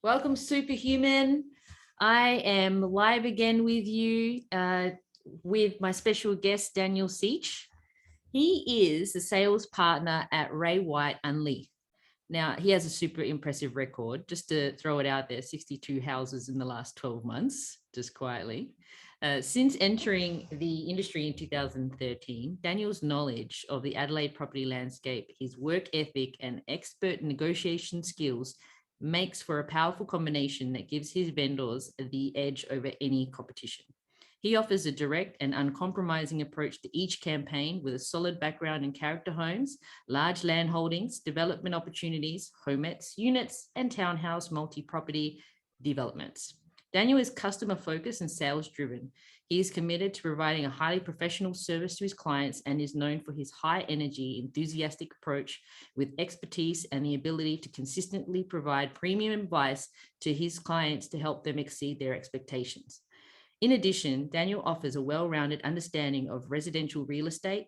Welcome, Superhuman. I am live again with you with my special guest, Daniel Seach. He is the sales partner at Ray White Unley. Now, he has a super impressive record. Just to throw it out there, 62 houses in the last 12 months, just quietly. Since entering the industry in 2013, Daniel's knowledge of the Adelaide property landscape, his work ethic, and expert negotiation skills makes for a powerful combination that gives his vendors the edge over any competition. He offers a direct and uncompromising approach to each campaign with a solid background in character homes, large land holdings, development opportunities, homettes, units, and townhouse multi-property developments. Daniel is customer focused and sales driven. He is committed to providing a highly professional service to his clients and is known for his high energy, enthusiastic approach with expertise and the ability to consistently provide premium advice to his clients to help them exceed their expectations. In addition, Daniel offers a well-rounded understanding of residential real estate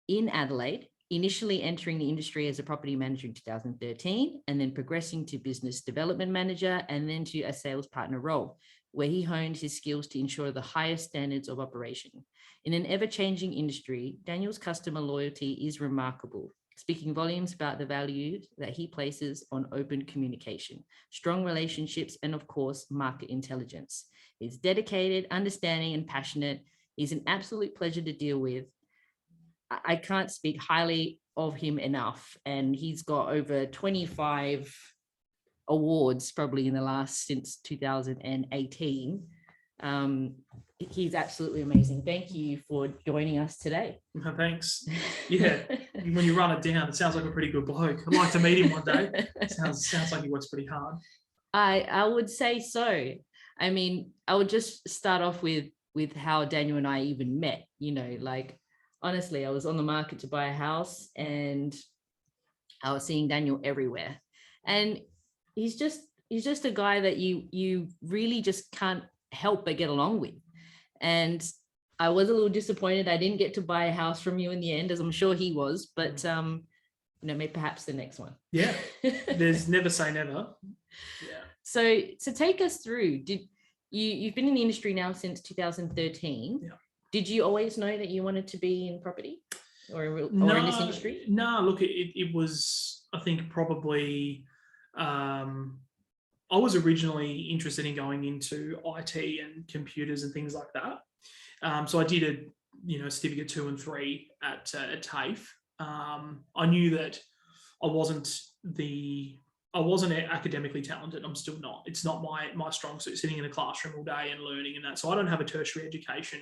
in Adelaide, initially entering the industry as a property manager in 2013, and then progressing to business development manager, and then to a sales partner role, where he honed his skills to ensure the highest standards of operation. In an ever-changing industry, Daniel's customer loyalty is remarkable, speaking volumes about the value that he places on open communication, strong relationships, and of course, market intelligence. He's dedicated, understanding, and passionate. He's an absolute pleasure to deal with. I can't speak highly of him enough. And he's got over 25 awards probably in the last since 2018. He's absolutely amazing. Thank you for joining us today. Thanks. Yeah, when you run it down, it sounds like a pretty good bloke. I'd like to meet him one day. Sounds like he works pretty hard. I would say so. I mean, I would just start off with how Daniel and I even met. Honestly, I was on the market to buy a house and I was seeing Daniel everywhere. And he's just a guy that you really just can't help but get along with. And I was a little disappointed I didn't get to buy a house from you in the end, as I'm sure he was, but maybe perhaps the next one. Yeah, there's never say never. Yeah. So take us through, you've been in the industry now since 2013. Yeah. Did you always know that you wanted to be in property or in this industry? No, look, it was, I think, probably, I was originally interested in going into IT and computers and things like that. So I did a certificate 2 and 3 at TAFE. I knew that I wasn't academically talented. I'm still not. It's not my strong suit, sitting in a classroom all day and learning and that. So I don't have a tertiary education.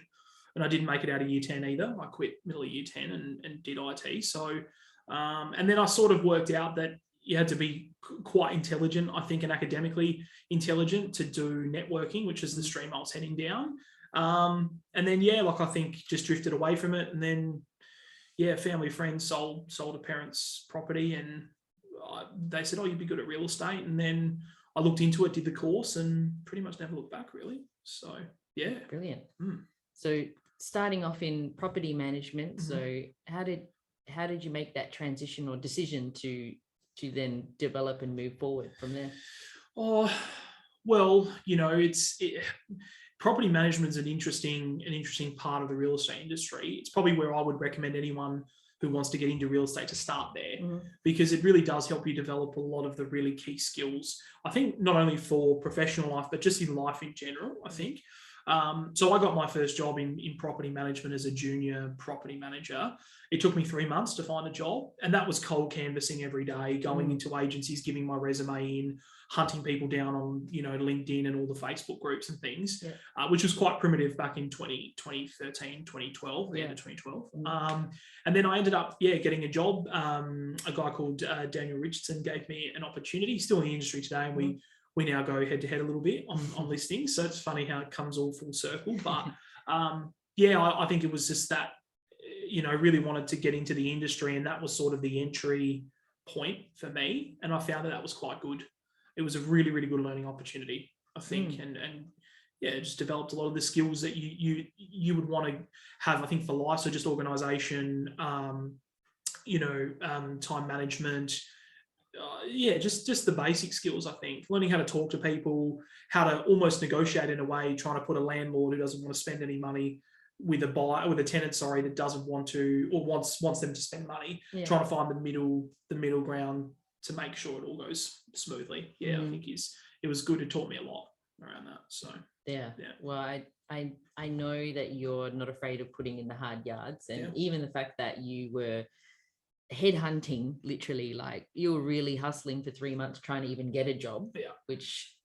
And I didn't make it out of year 10 either. I quit middle of year 10 and did IT. So, and then I sort of worked out that you had to be quite intelligent, I think, and academically intelligent to do networking, which is the stream I was heading down. And then, I think just drifted away from it. And then, family friends sold a parent's property and they said, oh, you'd be good at real estate. And then I looked into it, did the course and pretty much never looked back really. So, yeah. Brilliant. So starting off in property management, so how did you make that transition or decision to then develop and move forward from there? Oh, well, property management is an interesting part of the real estate industry. It's probably where I would recommend anyone who wants to get into real estate to start there, because it really does help you develop a lot of the really key skills. I think not only for professional life, but just in life in general, I think. So I got my first job in property management as a junior property manager. It took me 3 months to find a job, and that was cold canvassing every day, going into agencies, giving my resume in, hunting people down on LinkedIn and all the Facebook groups and things, which was quite primitive back in 2013, 2012, the end of 2012. And then I ended up getting a job. A guy called Daniel Richardson gave me an opportunity. He's still in the industry today, and we now go head to head a little bit on listings. So it's funny how it comes all full circle. But I think it was just that, really wanted to get into the industry, and that was sort of the entry point for me. And I found that was quite good. It was a really, really good learning opportunity, I think. And it just developed a lot of the skills that you would want to have, I think, for life. So just organization, time management, just the basic skills. I think learning how to talk to people, how to almost negotiate in a way, trying to put a landlord who doesn't want to spend any money with a tenant, that doesn't want to or wants them to spend money. Yeah. Trying to find the middle ground to make sure it all goes smoothly. Yeah, I think it was good. It taught me a lot around that. So yeah. Well, I know that you're not afraid of putting in the hard yards, and even the fact that you were headhunting, literally, like you were really hustling for 3 months trying to even get a job, which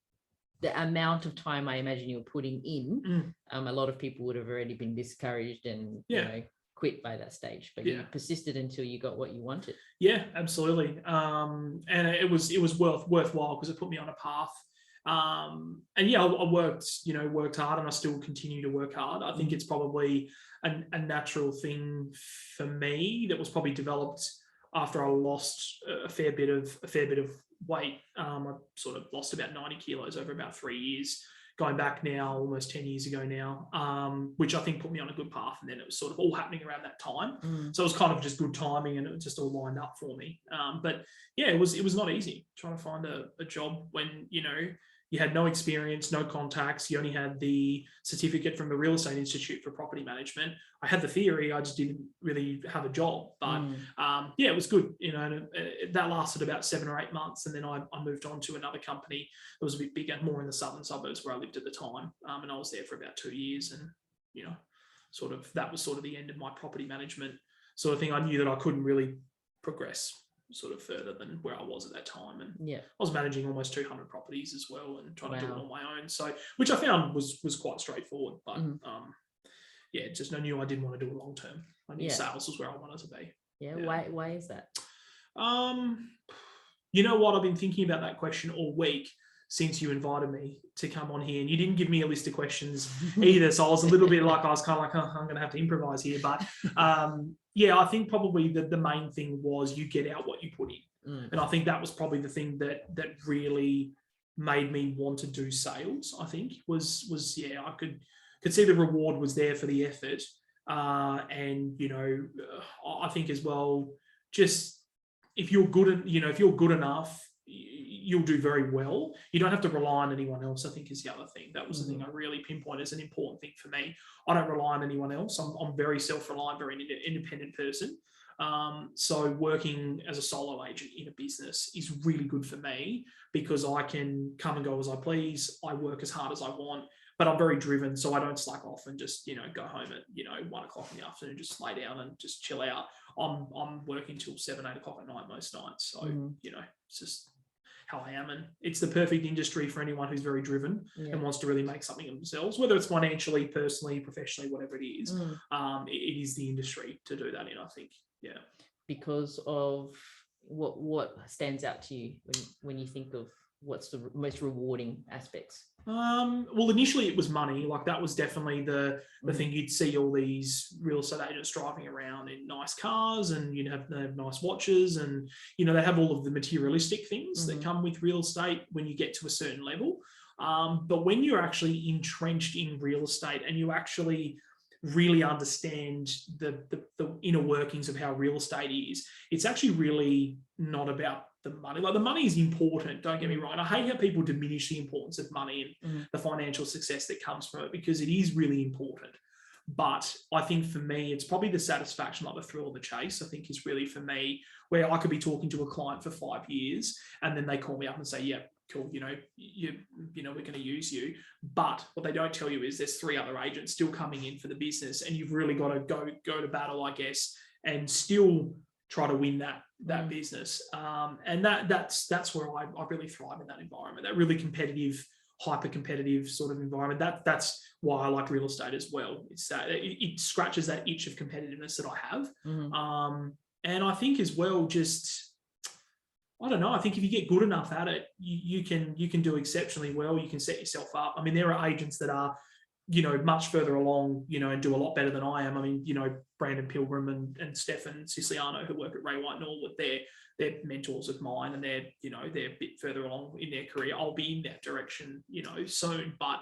the amount of time I imagine you were putting in, a lot of people would have already been discouraged and you know, quit by that stage, but you persisted until you got what you wanted. Yeah, absolutely. And it was worthwhile because it put me on a path. And I worked hard, and I still continue to work hard. I think it's probably a natural thing for me that was probably developed after I lost a fair bit of weight. I sort of lost about 90 kilos over about 3 years, going back now almost 10 years ago now, which I think put me on a good path. And then it was sort of all happening around that time. So it was kind of just good timing, and it just all lined up for me. But yeah, it was not easy trying to find a job when, you had no experience, no contacts. You only had the certificate from the Real Estate Institute for property management. I had the theory, I just didn't really have a job. But it was good. That lasted about 7 or 8 months, and then I moved on to another company that was a bit bigger, more in the southern suburbs where I lived at the time. And I was there for about 2 years, and that was sort of the end of my property management sort of thing. I knew that I couldn't really progress sort of further than where I was at that time. And I was managing almost 200 properties as well, and trying to do it on my own. So, which I found was quite straightforward, but just I knew I didn't want to do it long term. I knew sales was where I wanted to be. Why is that? You know what? I've been thinking about that question all week since you invited me to come on here, and you didn't give me a list of questions either. So I was a little bit like, I'm going to have to improvise here. But I think probably the main thing was you get out what you put in. And I think that was probably the thing that really made me want to do sales. I think was I could see the reward was there for the effort. And, I think as well, just if you're good enough, you'll do very well. You don't have to rely on anyone else, I think, is the other thing. That was the thing I really pinpoint as an important thing for me. I don't rely on anyone else. I'm very self-reliant, very independent person. So working as a solo agent in a business is really good for me because I can come and go as I please. I work as hard as I want, but I'm very driven, so I don't slack off and just, go home at, 1 o'clock in the afternoon, just lay down and just chill out. I'm working till 7, 8 o'clock at night most nights. So, it's just how I am. And it's the perfect industry for anyone who's very driven and wants to really make something of themselves, whether it's financially, personally, professionally, whatever it is. It is the industry to do that in, I think. Yeah. Because of what stands out to you when you think of what's the most rewarding aspects? Well, initially it was money. Like that was definitely the thing. You'd see all these real estate agents driving around in nice cars, and they have nice watches, and they have all of the materialistic things that come with real estate when you get to a certain level. But when you're actually entrenched in real estate and you actually really understand the inner workings of how real estate is, it's actually really not about the money. Like the money is important, don't get me wrong. I hate how people diminish the importance of money and the financial success that comes from it, because it is really important. But I think for me, it's probably the satisfaction, like the thrill of the chase, I think is really for me, where I could be talking to a client for 5 years and then they call me up and say, yeah, cool, we're going to use you. But what they don't tell you is there's 3 other agents still coming in for the business, and you've really got to go to battle, I guess, and still try to win that business. And that's where I really thrive in that environment, that really competitive, hyper-competitive sort of environment. That's why I like real estate as well. It's that it scratches that itch of competitiveness that I have. And I think as well, just, I don't know, I think if you get good enough at it, you can do exceptionally well. You can set yourself up. I mean, there are agents that are, much further along, and do a lot better than I am. I mean, Brandon Pilgrim and Stefan Siciliano, who work at Ray White Norwood, they're mentors of mine, and they're a bit further along in their career. I'll be in that direction, soon. But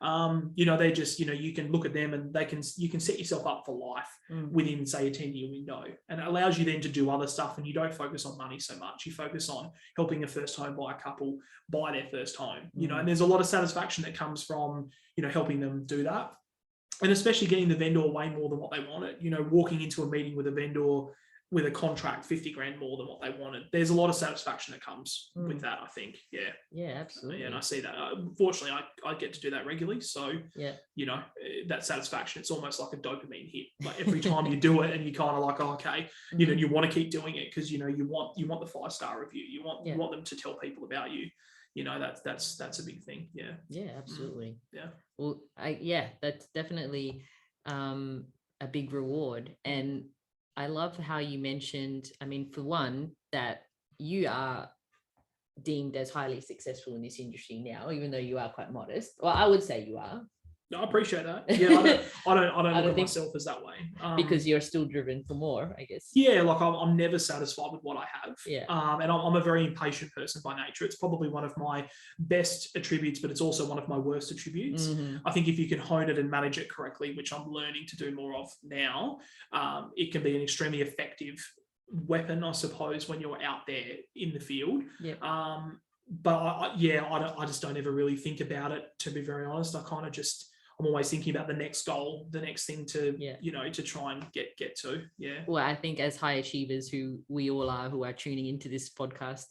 They're just, you can look at them and you can set yourself up for life within, say, a 10-year window. And it allows you then to do other stuff, and you don't focus on money so much. You focus on helping a first home buyer couple buy their first home, and there's a lot of satisfaction that comes from, helping them do that. And especially getting the vendor way more than what they wanted, walking into a meeting with a vendor with a contract 50 grand more than what they wanted. There's a lot of satisfaction that comes with that, I think. Yeah. Yeah, absolutely. Yeah, and I see that. Unfortunately, I get to do that regularly. So, that satisfaction, it's almost like a dopamine hit. Like every time you do it and you kind of like, okay, you want to keep doing it because, you want the 5-star review. You want them to tell people about you. That's a big thing. Yeah. Yeah, absolutely. Yeah. Well, that's definitely a big reward. And I love how you mentioned, for one, that you are deemed as highly successful in this industry now, even though you are quite modest. Well, I would say you are. No, I appreciate that. Yeah, I don't look at myself as that way. Because you're still driven for more, I guess. Yeah, like I'm never satisfied with what I have. Yeah. And I'm a very impatient person by nature. It's probably one of my best attributes, but it's also one of my worst attributes. I think if you can hone it and manage it correctly, which I'm learning to do more of now, it can be an extremely effective weapon, I suppose, when you're out there in the field. Yeah. But I just don't ever really think about it, to be very honest. I'm always thinking about the next goal, the next thing to, to try and get to. Yeah. Well, I think as high achievers who we all are, who are tuning into this podcast,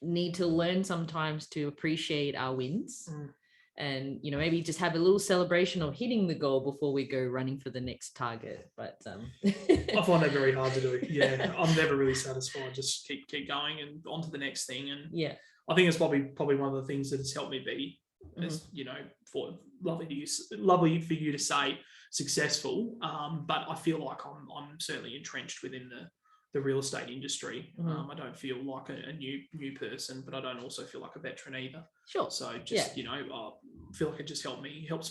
need to learn sometimes to appreciate our wins and, maybe just have a little celebration of hitting the goal before we go running for the next target. But I find that very hard to do. Yeah. I'm never really satisfied. Just keep going and on to the next thing. And I think it's probably one of the things that has helped me be, as for lovely for you to say successful, but I feel like I'm certainly entrenched within the real estate industry. I don't feel like a new person, but I don't also feel like a veteran either. Sure. So just I feel like it just helps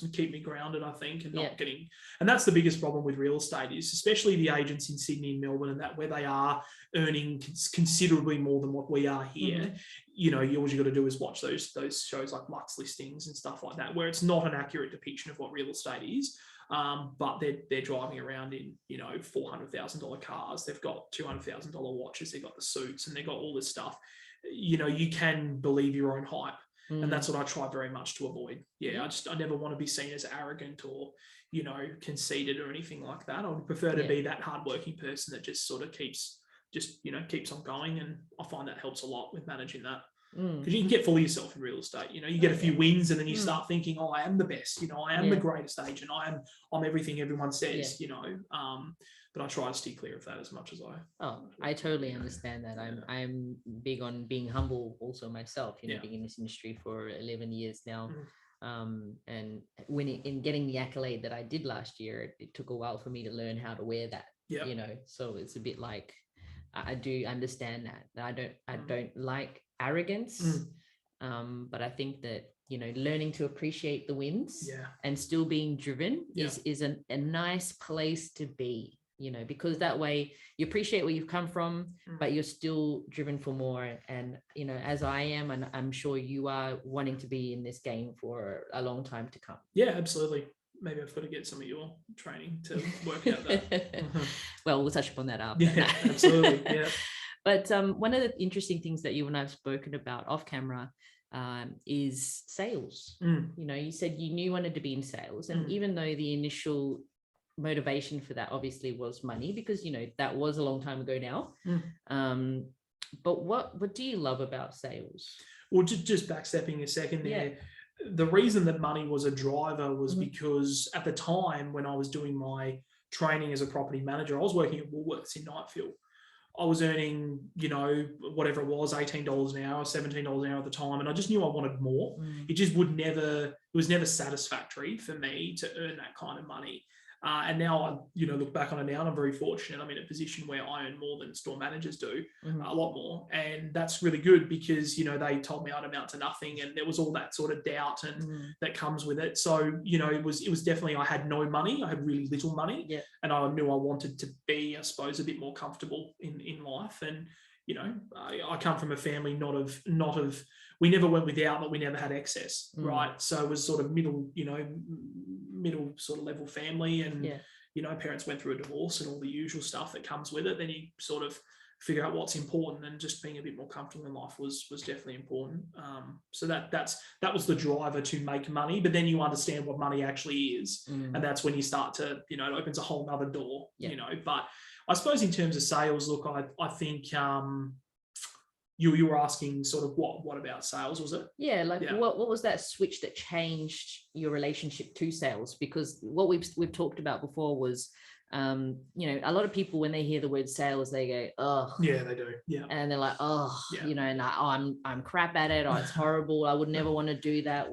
me keep me grounded, I think, and not getting. And that's the biggest problem with real estate is, especially the agents in Sydney and Melbourne, and that where they are earning considerably more than what we are here. All you got to do is watch those shows like Lux Listings and stuff like that, where it's not an accurate depiction of what real estate is. But they're driving around in $400,000 cars. They've got $200,000 watches. They've got the suits, and they've got all this stuff. You can believe your own hype, and that's what I try very much to avoid. Yeah, I never want to be seen as arrogant or conceited or anything like that. I would prefer to be that hardworking person that just sort of keeps on going, and I find that helps a lot with managing that. Because you can get full of yourself in real estate. You get a few wins and then you start thinking, I am the best, I am the greatest agent, I'm everything everyone says, but I try to steer clear of that as much as I totally understand that. I'm big on being humble also myself, being in this industry for 11 years now. And in getting the accolade that I did last year, it took a while for me to learn how to wear that, so it's a bit like, I do understand that I don't like arrogance, but I think that learning to appreciate the wins and still being driven is a nice place to be, because that way you appreciate where you've come from, but you're still driven for more. And as I am, and I'm sure you are, wanting to be in this game for a long time to come. Yeah, absolutely. Maybe I've got to get some of your training to work out that. Well, we'll touch upon that after. Yeah, absolutely. Yeah. But one of the interesting things that you and I've spoken about off camera is sales. You said you knew you wanted to be in sales, and even though the initial motivation for that obviously was money, because that was a long time ago now. But what do you love about sales? Well, just backstepping a second there. The reason that money was a driver was because at the time when I was doing my training as a property manager, I was working at Woolworths in Nightfield. I was earning, whatever it was, $18 an hour, $17 an hour at the time. And I just knew I wanted more. It just it was never satisfactory for me to earn that kind of money. And now I, look back on it now, and I'm very fortunate. I'm in a position where I earn more than store managers do, a lot more. And that's really good because, they told me I'd amount to nothing, and there was all that sort of doubt and that comes with it. So, it was definitely, I had no money. I had really little money, and I knew I wanted to be, I suppose, a bit more comfortable in life. And, I come from a family not of we never went without, but we never had excess, right? So it was sort of middle sort of level family, and parents went through a divorce and all the usual stuff that comes with it. Then you sort of figure out what's important, and just being a bit more comfortable in life was definitely important. So that was the driver to make money. But then you understand what money actually is, and that's when you start to, it opens a whole nother door, But I suppose in terms of sales, look, I think you were asking sort of what about sales, was it? What was that switch that changed your relationship to sales? Because what we've talked about before was a lot of people, when they hear the word sales, they go, oh yeah, they do, and they're like, and I'm crap at it, it's horrible, I would never want to do that,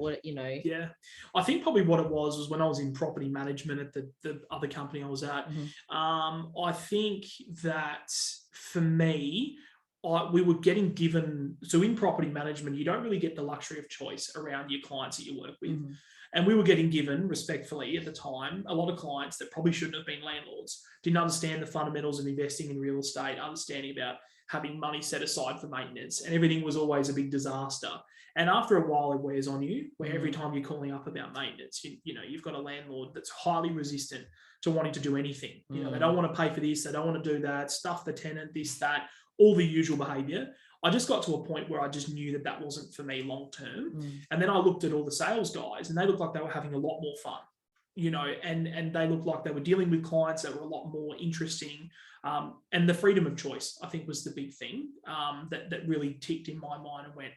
I think probably what it was when I was in property management at the other company I was at. I think that for me, we were getting given, so in property management, you don't really get the luxury of choice around your clients that you work with. And we were getting given, respectfully at the time, a lot of clients that probably shouldn't have been landlords, didn't understand the fundamentals of investing in real estate, understanding about having money set aside for maintenance, and everything was always a big disaster. And after a while, it wears on you, where every time you're calling up about maintenance, you've got a landlord that's highly resistant to wanting to do anything. They don't want to pay for this, they don't want to do that, stuff the tenant, this, that, all the usual behavior. I just got to a point where I just knew that wasn't for me long term. And then I looked at all the sales guys, and they looked like they were having a lot more fun, and they looked like they were dealing with clients that were a lot more interesting. And the freedom of choice, I think, was the big thing that really ticked in my mind and went,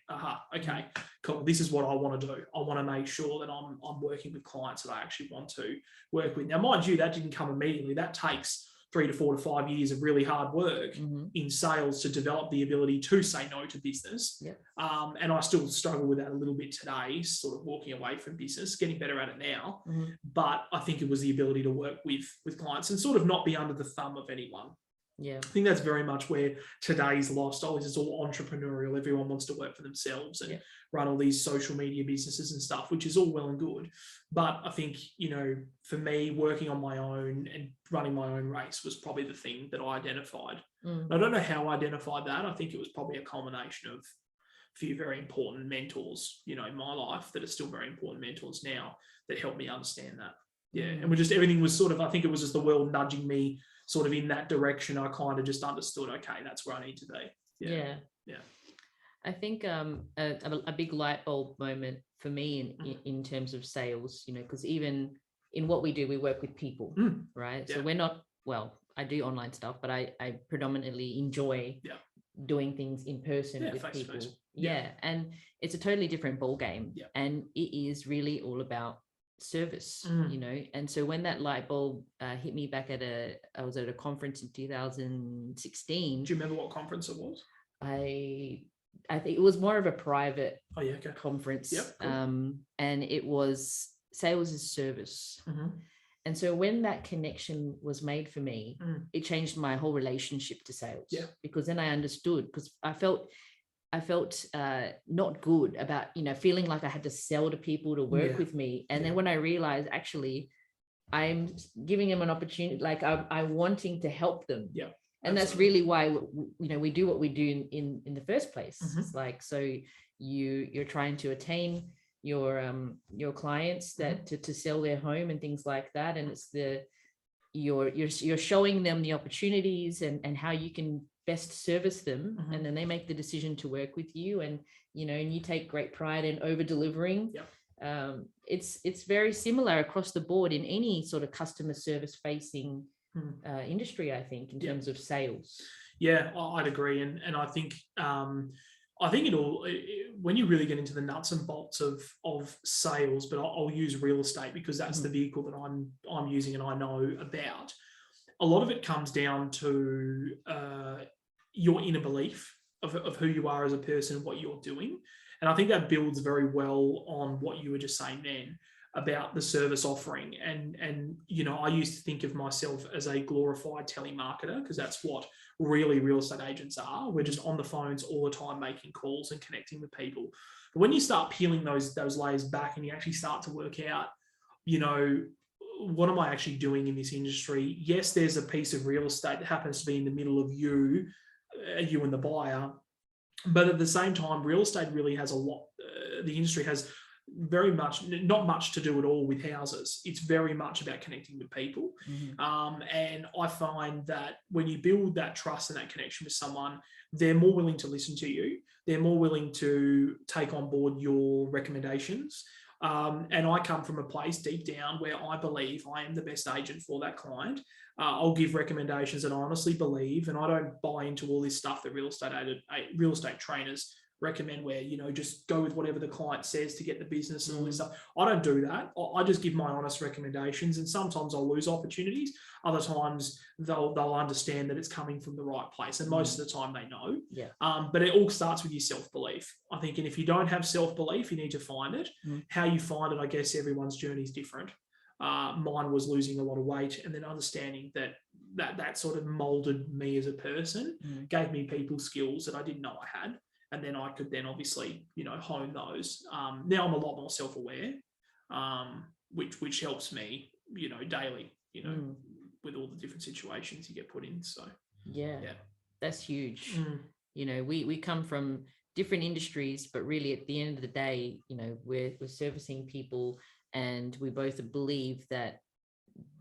okay, cool. This is what I want to do. I want to make sure that I'm working with clients that I actually want to work with. Now, mind you, that didn't come immediately. That takes 3 to 4 to 5 years of really hard work in sales to develop the ability to say no to business. And I still struggle with that a little bit today, sort of walking away from business, getting better at it now. But I think it was the ability to work with clients and sort of not be under the thumb of anyone. I think that's very much where today's lifestyle is. It's all entrepreneurial. Everyone wants to work for themselves and run all these social media businesses and stuff, which is all well and good. But I think, for me, working on my own and running my own race was probably the thing that I identified. I don't know how I identified that. I think it was probably a culmination of a few very important mentors, in my life that are still very important mentors now that helped me understand that. And everything was sort of, I think it was just the world nudging me sort of in that direction. I kind of just understood, okay, that's where I need to be. I think a big light bulb moment for me in terms of sales, because even in what we do, we work with people, right? So we're not, I do online stuff, but I predominantly enjoy doing things in person with people. And it's a totally different ball game. And it is really all about service, and so when that light bulb hit me back I was at a conference in 2016. Do you remember what conference it was? I think it was more of a private conference. Cool. And it was sales as service. And so when that connection was made for me, it changed my whole relationship to sales. Because then I understood, because I felt not good about, feeling like I had to sell to people to work with me. And then when I realized, actually, I'm giving them an opportunity, like I'm wanting to help them. And that's really why, we do what we do in the first place. It's like, so you're trying to attain your clients that to sell their home and things like that. And it's you're showing them the opportunities and how you can best service them, and then they make the decision to work with you, and and you take great pride in over delivering. It's very similar across the board in any sort of customer service facing industry, I think, in terms of sales. I'd agree, and I think when you really get into the nuts and bolts of sales, but I'll use real estate because that's the vehicle that I'm using and I know about. A lot of it comes down to your inner belief of who you are as a person, what you're doing. And I think that builds very well on what you were just saying then about the service offering. And I used to think of myself as a glorified telemarketer, because that's what really real estate agents are. We're just on the phones all the time, making calls and connecting with people. But when you start peeling those layers back and you actually start to work out, what am I actually doing in this industry? Yes, there's a piece of real estate that happens to be in the middle of you you and the buyer. But at the same time, real estate really has a lot, the industry has very much, not much to do at all with houses. It's very much about connecting with people. And I find that when you build that trust and that connection with someone, they're more willing to listen to you. They're more willing to take on board your recommendations. And I come from a place deep down where I believe I am the best agent for that client. I'll give recommendations that I honestly believe, and I don't buy into all this stuff that real estate trainers recommend, where, you know, just go with whatever the client says to get the business and all this stuff. I don't do that. I just give my honest recommendations, and sometimes I'll lose opportunities. Other times they'll understand that it's coming from the right place, and most of the time they know. But it all starts with your self-belief, I think. And if you don't have self-belief, you need to find it. How you find it, I guess everyone's journey is different. Mine was losing a lot of weight, and then understanding that sort of molded me as a person, gave me people skills that I didn't know I had. And then I could then obviously, you know, hone those. Now I'm a lot more self-aware, which helps me, you know, daily, you know, with all the different situations you get put in. So yeah. That's huge. You know, we come from different industries, but really at the end of the day, you know, we're servicing people, and we both believe that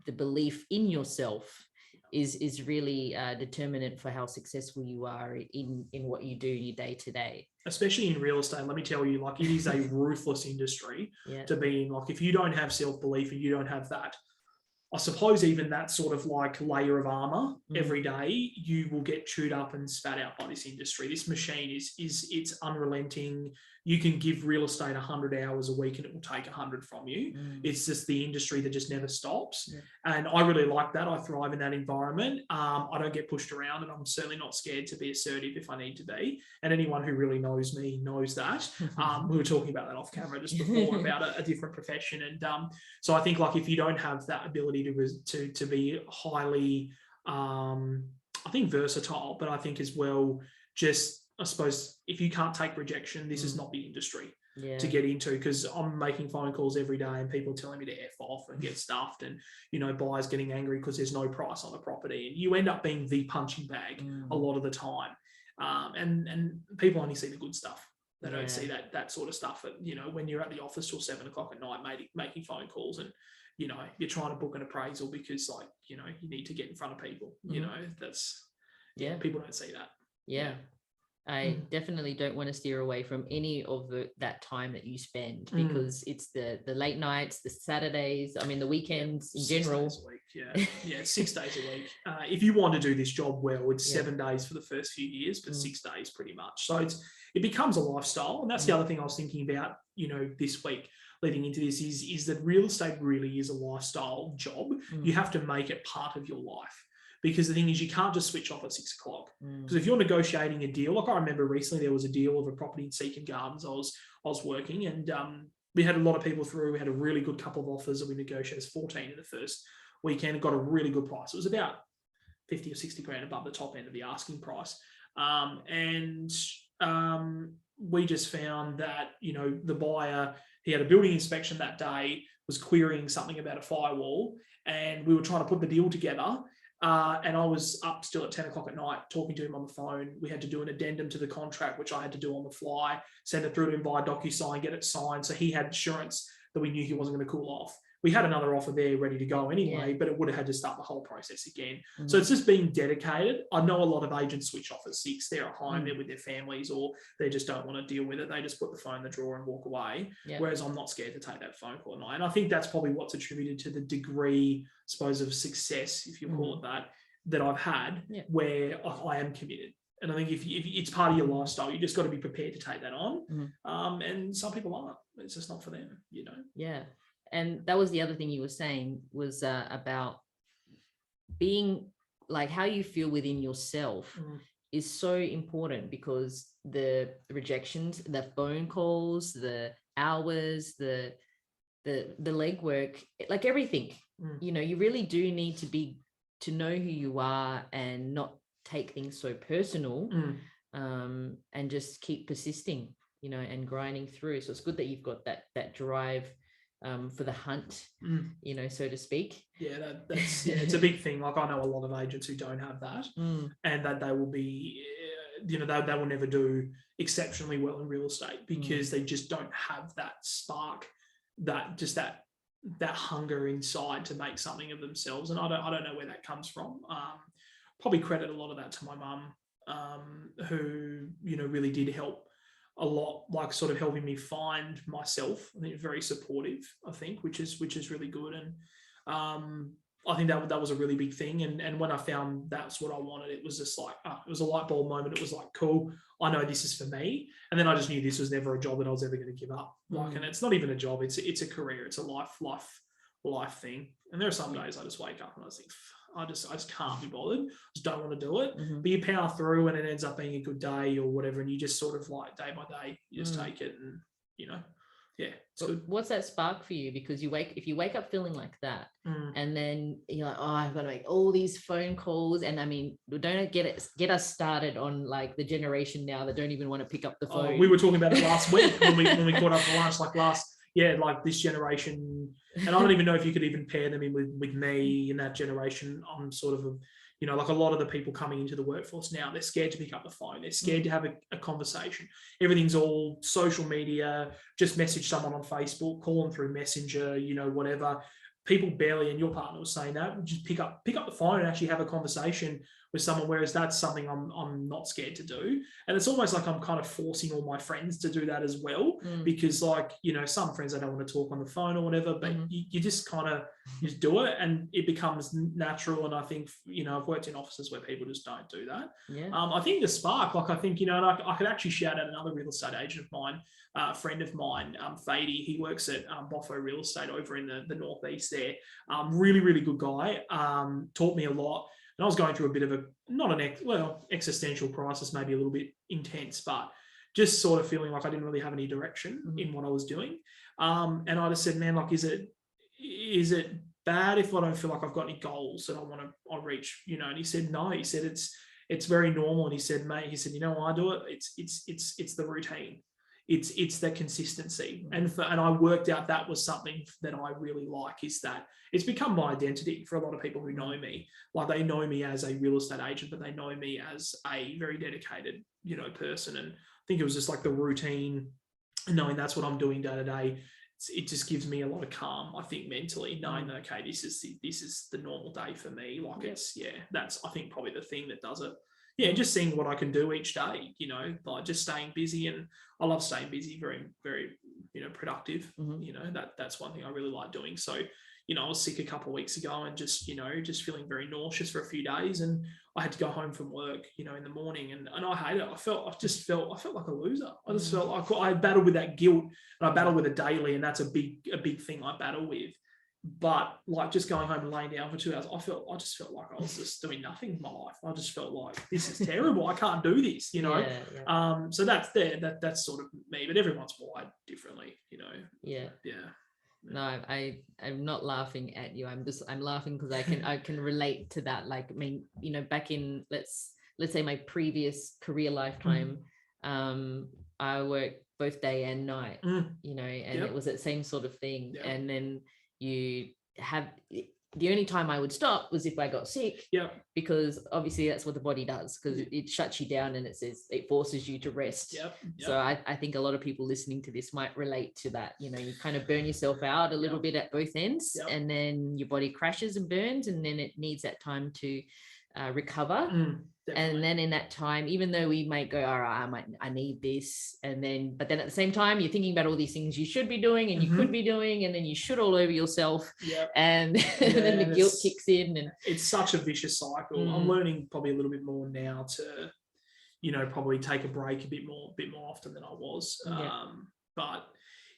the belief in yourself is really determinant for how successful you are in what you do in your day to day. Especially in real estate, let me tell you, like, it is a ruthless industry to be in. Like, if you don't have self-belief and you don't have that, I suppose even that sort of like layer of armor every day, you will get chewed up and spat out by this industry. This machine it's unrelenting. You can give real estate 100 hours a week and it will take 100 from you. It's just the industry that just never stops. And I really like that. I thrive in that environment. I don't get pushed around, and I'm certainly not scared to be assertive if I need to be. And anyone who really knows me knows that. We were talking about that off camera just before about a different profession. And so I think, like, if you don't have that ability to be highly, I think, versatile, but I think as well, just, I suppose, if you can't take rejection, this is not the industry to get into, because I'm making phone calls every day and people telling me to F off and get stuffed, and, you know, buyers getting angry because there's no price on the property, and you end up being the punching bag a lot of the time. And people only see the good stuff. They don't see that sort of stuff, you know, when you're at the office till 7 o'clock at night making phone calls, and, you know, you're trying to book an appraisal because, like, you know, you need to get in front of people. You know, that's people don't see that. I definitely don't want to steer away from any of that time that you spend, because it's the late nights, the Saturdays, I mean, the weekends in general. 6 days a week, 6 days a week. If you want to do this job well, it's 7 days for the first few years, but 6 days pretty much. So it becomes a lifestyle. And that's the other thing I was thinking about, you know, this week leading into this is that real estate really is a lifestyle job. You have to make it part of your life. Because the thing is, you can't just switch off at 6 o'clock. Because if you're negotiating a deal, like I remember recently there was a deal of a property in Seacon Gardens I was working, and we had a lot of people through. We had a really good couple of offers that we negotiated as 14 in the first weekend, and got a really good price. It was about 50 or 60 grand above the top end of the asking price. And we just found that, you know, the buyer, he had a building inspection that day, was querying something about a firewall, and we were trying to put the deal together. And I was up still at 10 o'clock at night talking to him on the phone. We had to do an addendum to the contract, which I had to do on the fly, send it through to him via DocuSign, get it signed. So he had assurance that we knew he wasn't going to cool off. We had another offer there ready to go anyway, but it would have had to start the whole process again. So it's just being dedicated. I know a lot of agents switch off at 6. They're at home, they're with their families, or they just don't want to deal with it. They just put the phone in the drawer and walk away. Whereas I'm not scared to take that phone call at night. And I think that's probably what's attributed to the degree, I suppose, of success, if you call it that I've had, where I am committed. And I think if it's part of your lifestyle, you just got to be prepared to take that on. And some people aren't. It's just not for them, you know? Yeah. And that was the other thing you were saying, was about being, like, how you feel within yourself is so important, because the rejections, the phone calls, the hours, the legwork, like everything, you know, you really do need to know who you are and not take things so personal, and just keep persisting, you know, and grinding through. So it's good that you've got that drive for the hunt, you know, so to speak. That's it's a big thing. Like, I know a lot of agents who don't have that, and that they will be they will never do exceptionally well in real estate because they just don't have that spark, that hunger inside to make something of themselves. And I don't know where that comes from. Probably credit a lot of that to my mum, who, really did help a lot, like sort of helping me find myself. I think very supportive, which is really good. And I think that was a really big thing. And when I found that's what I wanted, it was just like, it was a light bulb moment. It was like, cool, I know this is for me. And then I just knew this was never a job that I was ever going to give up. And it's not even a job. It's a career. It's a life thing. And there are some days I just wake up and I think, I just can't be bothered. I just don't want to do it. But you power through and it ends up being a good day or whatever. And you just sort of like day by day, you just take it and, yeah. So what's that spark for you? Because if you wake up feeling like that and then you're like, oh, I've got to make all these phone calls. And I mean, don't get us started on like the generation now that don't even want to pick up the phone. We were talking about it last week when we caught up for lunch, like this generation, and I don't even know if you could even pair them in with me in that generation. I'm sort of like a lot of the people coming into the workforce now, they're scared to pick up the phone. They're scared to have a conversation. Everything's all social media, just message someone on Facebook, call them through Messenger, whatever. People barely, and your partner was saying that, just pick up the phone and actually have a conversation with someone, whereas that's something I'm not scared to do. And it's almost like I'm kind of forcing all my friends to do that as well, because some friends, I don't want to talk on the phone or whatever, but you just kind of just do it and it becomes natural. And I think, I've worked in offices where people just don't do that. Yeah. I think the spark, and I could actually shout out another real estate agent of mine, a friend of mine, Fady. He works at Boffo Real Estate over in the Northeast there. Really, really good guy. Taught me a lot. And I was going through a bit of existential crisis, maybe a little bit intense, but just sort of feeling like I didn't really have any direction in what I was doing. And I just said, man, like, is it bad if I don't feel like I've got any goals that I reach, And he said, no. He said it's very normal. And he said, mate, why I do it? It's the routine. It's the consistency. And I worked out that was something that I really like, is that it's become my identity for a lot of people who know me. Like, they know me as a real estate agent, but they know me as a very dedicated, person. And I think it was just like the routine, knowing that's what I'm doing day to day. It just gives me a lot of calm, I think, mentally, knowing that, okay, this is the normal day for me. Like, that's, I think, probably the thing that does it. Yeah, just seeing what I can do each day, like just staying busy. And I love staying busy, very, very, productive. That's one thing I really like doing. So, I was sick a couple of weeks ago and just feeling very nauseous for a few days. And I had to go home from work, in the morning, and I hate it. I felt like a loser. I just felt like I battled with that guilt, and I battle with it daily. And that's a big thing I battle with. But like, just going home and laying down for 2 hours, I just felt like I was just doing nothing with my life. I just felt like, this is terrible. I can't do this, Yeah. So that's sort of me, but everyone's wired differently, Yeah. Yeah. No, I'm not laughing at you. I'm laughing because I can relate to that. Like, I mean, back in let's say my previous career lifetime, I worked both day and night, and it was that same sort of thing. Yep. And then you have, the only time I would stop was if I got sick, because obviously that's what the body does, because it shuts you down and it forces you to rest. So I think a lot of people listening to this might relate to that. You kind of burn yourself out a little bit at both ends, and then your body crashes and burns, and then it needs that time to recover. And then in that time, even though we might go, all right, I need this, but then at the same time, you're thinking about all these things you should be doing and you could be doing, and then you should all over yourself, and then the guilt kicks in, and it's such a vicious cycle. I'm learning probably a little bit more now to, probably take a break a bit more often than I was. But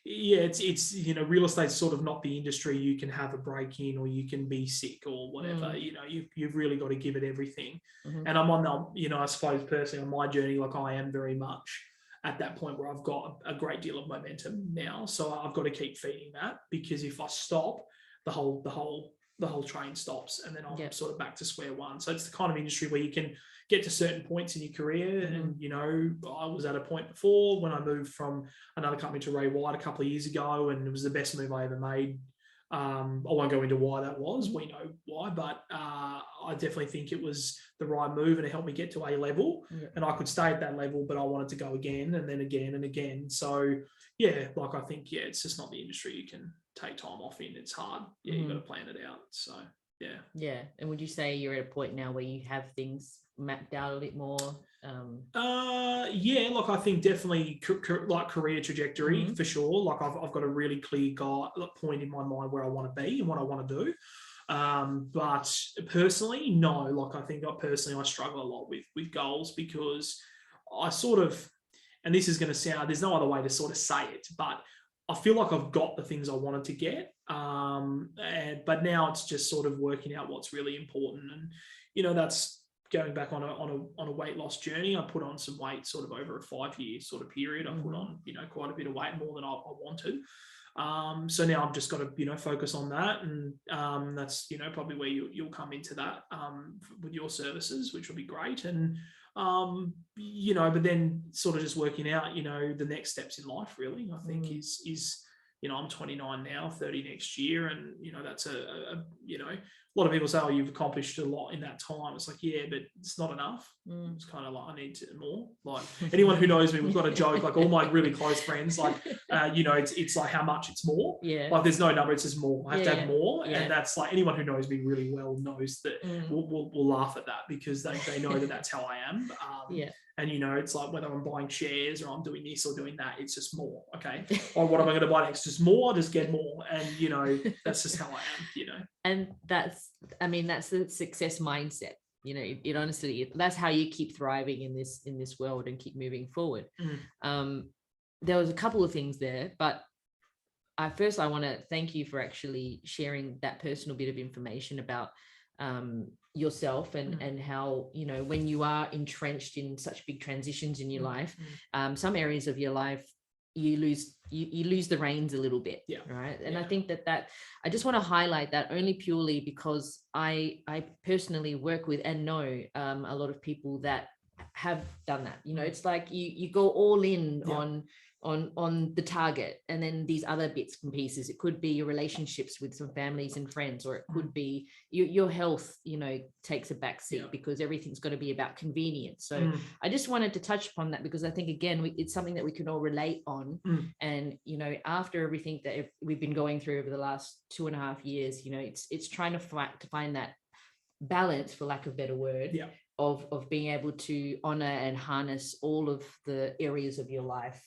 yeah, it's real estate's sort of not the industry you can have a break in, or you can be sick or whatever. You've really got to give it everything. And I'm on the, I suppose personally on my journey, like, I am very much at that point where I've got a great deal of momentum now. So I've got to keep feeding that, because if I stop, the whole train stops, and then I'm sort of back to square one. So it's the kind of industry where you can get to certain points in your career. And, I was at a point before when I moved from another company to Ray White a couple of years ago, and it was the best move I ever made. I won't go into why that was. We know why, but I definitely think it was the right move, and it helped me get to A level. Yeah. And I could stay at that level, but I wanted to go again and then again and again. So yeah, like I think, yeah, it's just not the industry you can take time off in. It's hard. Yeah, you got to plan it out. So yeah. Yeah. And would you say you're at a point now where you have things mapped out a bit more? Yeah, like I think definitely like career trajectory Mhm. for sure. Like I've got a really clear point in my mind where I want to be and what I want to do. But personally, no. Like I think I struggle a lot with goals, because I sort of, and this is going to sound, there's no other way to sort of say it, but I feel like I've got the things I wanted to get. But now it's just sort of working out what's really important. And, you know, that's going back on a weight loss journey. I put on some weight sort of over a 5-year sort of period. I put on, you know, quite a bit of weight, more than I wanted. So now I've just got to, you know, focus on that. And that's, you know, probably where you'll come into that with your services, which will be great. And, you know, but then sort of just working out, you know, the next steps in life really, I think is, you know, I'm 29 now, 30 next year. And, you know, that's a you know, a lot of people say, oh, you've accomplished a lot in that time. It's like, yeah, but it's not enough. It's kind of like, I need more. Like anyone who knows me, we've got a joke, like all my really close friends, like, you know, it's like how much it's more. Yeah. Like there's no number, it's just more. I have to have more. Yeah. And that's like, anyone who knows me really well knows that we'll laugh at that, because they know that that's how I am. Yeah. And, you know, it's like whether I'm buying shares or I'm doing this or doing that, it's just more. Okay. Or what am I going to buy next? Just more, just get more. And, you know, that's just how I am, you know. And that's the success mindset. You know, it honestly, that's how you keep thriving in this world and keep moving forward. There was a couple of things there, but I want to thank you for actually sharing that personal bit of information about yourself and how, you know, when you are entrenched in such big transitions in your life, some areas of your life you lose the reins a little bit, right? And I think that I just want to highlight that only purely because I personally work with and know a lot of people that have done that. You know, it's like you go all in on the target, and then these other bits and pieces. It could be your relationships with some families and friends, or it could be your health, you know, takes a back seat because everything's got to be about convenience. So I just wanted to touch upon that, because I think, again, it's something that we can all relate on. And, you know, after everything that we've been going through over the last 2.5 years, you know, it's trying to find that balance, for lack of a better word, of being able to honor and harness all of the areas of your life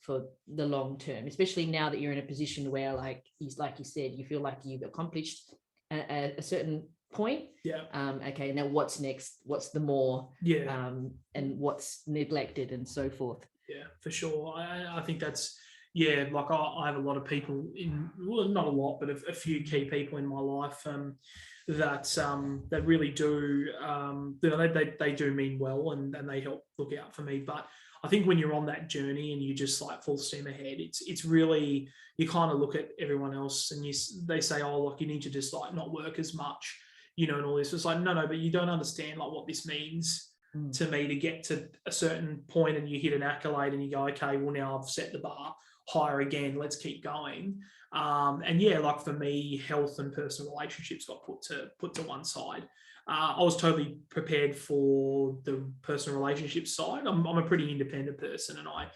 for the long term, especially now that you're in a position where, like you said, you feel like you've accomplished a certain point. Okay, now what's next? What's the more? And what's neglected, and so forth. Yeah, for sure. I think that's, like I have a lot of people well, not a lot, but a few key people in my life that really do, you know, they do mean well, and they help look out for me. But I think when you're on that journey and you just like full steam ahead, it's really, you kind of look at everyone else and they say, oh, like you need to just like not work as much, you know, and all this. It's like, no, but you don't understand like what this means to me to get to a certain point, and you hit an accolade and you go, okay, well now I've set the bar higher again, let's keep going. And like for me, health and personal relationships got put to one side. I was totally prepared for the personal relationship side. I'm a pretty independent person, and I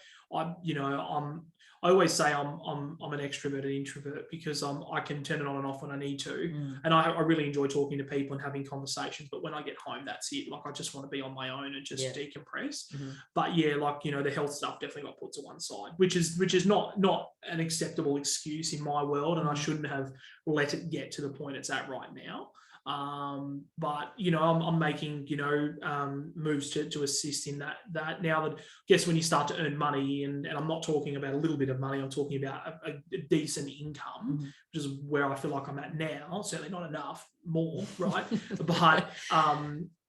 always say I'm an extrovert and introvert, because I can turn it on and off when I need to. And I really enjoy talking to people and having conversations. But when I get home, that's it. Like I just want to be on my own and just decompress. But like, you know, the health stuff definitely got put to one side, which is not an acceptable excuse in my world. And I shouldn't have let it get to the point it's at right now. But you know, I'm making, you know, moves to assist in that now that, I guess, when you start to earn money, and I'm not talking about a little bit of money, I'm talking about a decent income, which is where I feel like I'm at now. Certainly not enough more, right? But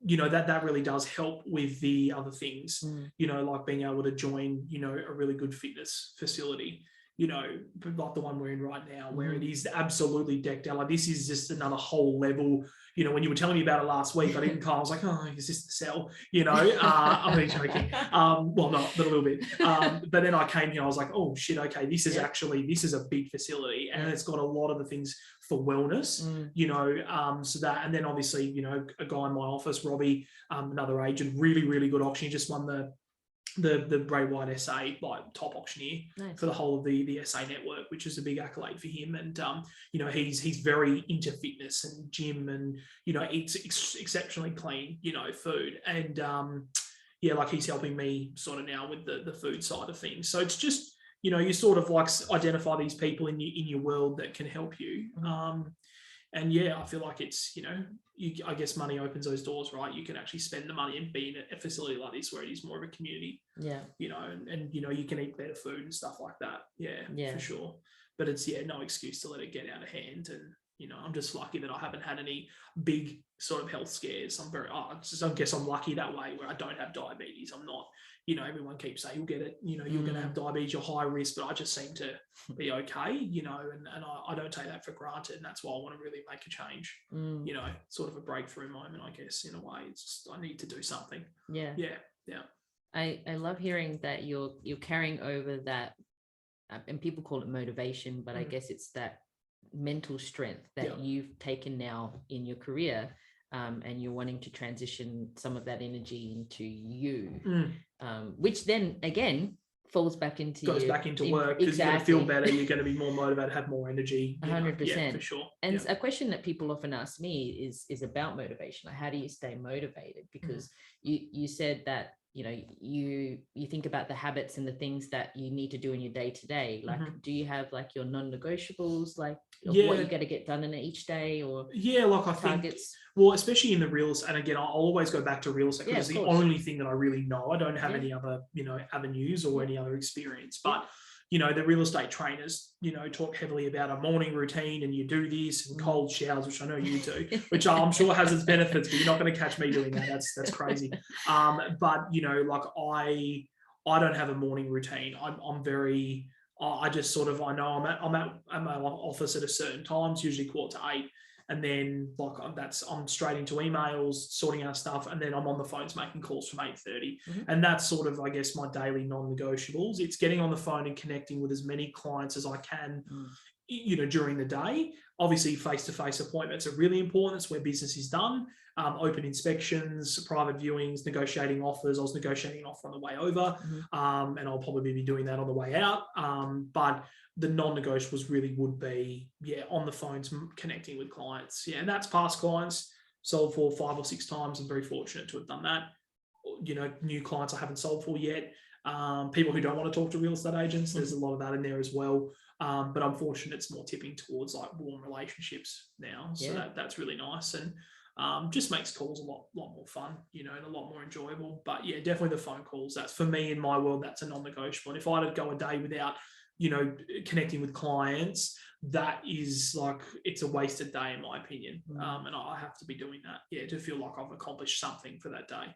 you know, that really does help with the other things, you know, like being able to join, you know, a really good fitness facility, like the one we're in right now, where it is absolutely decked out. Like, this is just another whole level. When you were telling me about it last week, I didn't call. I was like, oh, is this the cell? I'm only joking. Well, not, but a little bit. But then I came here, I was like, oh shit, okay, this is a big facility, and it's got a lot of the things for wellness, so that, and then obviously, a guy in my office, Robbie, another agent, really, really good auction. He just won the Bray White SA top auctioneer for the whole of the SA network, which is a big accolade for him. And he's very into fitness and gym, and eats exceptionally clean food, and like he's helping me sort of now with the food side of things. So it's just you sort of like identify these people in your world that can help you. And I feel like it's, I guess money opens those doors, right? You can actually spend the money and be in a facility like this where it is more of a community. Yeah. And you can eat better food and stuff like that. Yeah, for sure. But it's, no excuse to let it get out of hand. And, I'm just lucky that I haven't had any big sort of health scares. I guess I'm lucky that way, where I don't have diabetes. I'm not, everyone keeps saying you'll get it, you're going to have diabetes, you're high risk, but I just seem to be okay, and I don't take that for granted. And that's why I want to really make a change, sort of a breakthrough moment, I guess, in a way. It's just, I need to do something. Yeah. I love hearing that you're carrying over that, and people call it motivation, but I guess it's that mental strength that you've taken now in your career, and you're wanting to transition some of that energy into you, which then again goes back into work, because you're going to feel better, you're going to be more motivated, have more energy. 100%. For sure. And a question that people often ask me is about motivation. Like, how do you stay motivated? Because you said that you think about the habits and the things that you need to do in your day to day. Like, do you have like your non-negotiables, like what you got to get done in each day, or like I targets? Think, well, especially in the real estate, and again, I'll always go back to real estate because it's the only thing that I really know. I don't have any other avenues or any other experience, but the real estate trainers, talk heavily about a morning routine, and you do this, and cold showers, which I know you do, which I'm sure has its benefits, but you're not going to catch me doing that. That's crazy. But like I don't have a morning routine. I'm very, I just sort of, I know I'm at my office at a certain times, usually 7:45. And then I'm straight into emails, sorting out stuff, and then I'm on the phones making calls from 8:30. And that's sort of, I guess, my daily non-negotiables. It's getting on the phone and connecting with as many clients as I can, during the day. Obviously, face-to-face appointments are really important. That's where business is done. Open inspections, private viewings, negotiating offers. I was negotiating an offer on the way over, and I'll probably be doing that on the way out. But the non-negotiables really would be, on the phones, connecting with clients. And that's past clients, sold for 5 or 6 times. I'm very fortunate to have done that. New clients I haven't sold for yet. People who don't want to talk to real estate agents, there's a lot of that in there as well. But I'm fortunate it's more tipping towards like warm relationships now. So that's really nice. And just makes calls a lot more fun, and a lot more enjoyable. But definitely the phone calls. That's, for me, in my world, that's a non-negotiable. And if I had to go a day without, connecting with clients, that is like, it's a wasted day, in my opinion. And I have to be doing that, to feel like I've accomplished something for that day.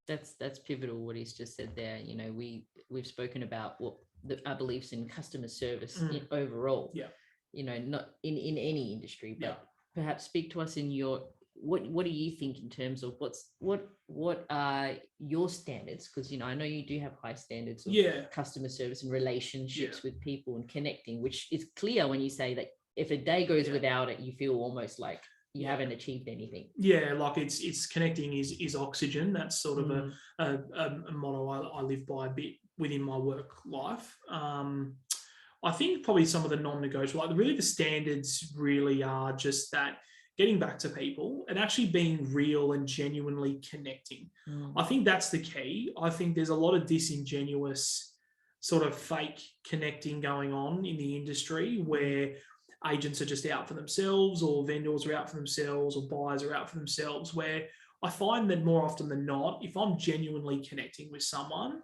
That's pivotal what he's just said there. We've spoken about what our beliefs in customer service overall, not in any industry, but perhaps speak to us in your, what do you think in terms of what are your standards? Because I know you do have high standards of customer service and relationships with people and connecting, which is clear when you say that if a day goes without it, you feel almost like you haven't achieved anything. Like it's connecting is oxygen. That's sort of a motto I live by a bit within my work life. I think probably some of the non-negotiable, like really the standards really are just that, getting back to people and actually being real and genuinely connecting. I think that's the key. I think there's a lot of disingenuous sort of fake connecting going on in the industry, where agents are just out for themselves, or vendors are out for themselves, or buyers are out for themselves, where I find that more often than not, if I'm genuinely connecting with someone,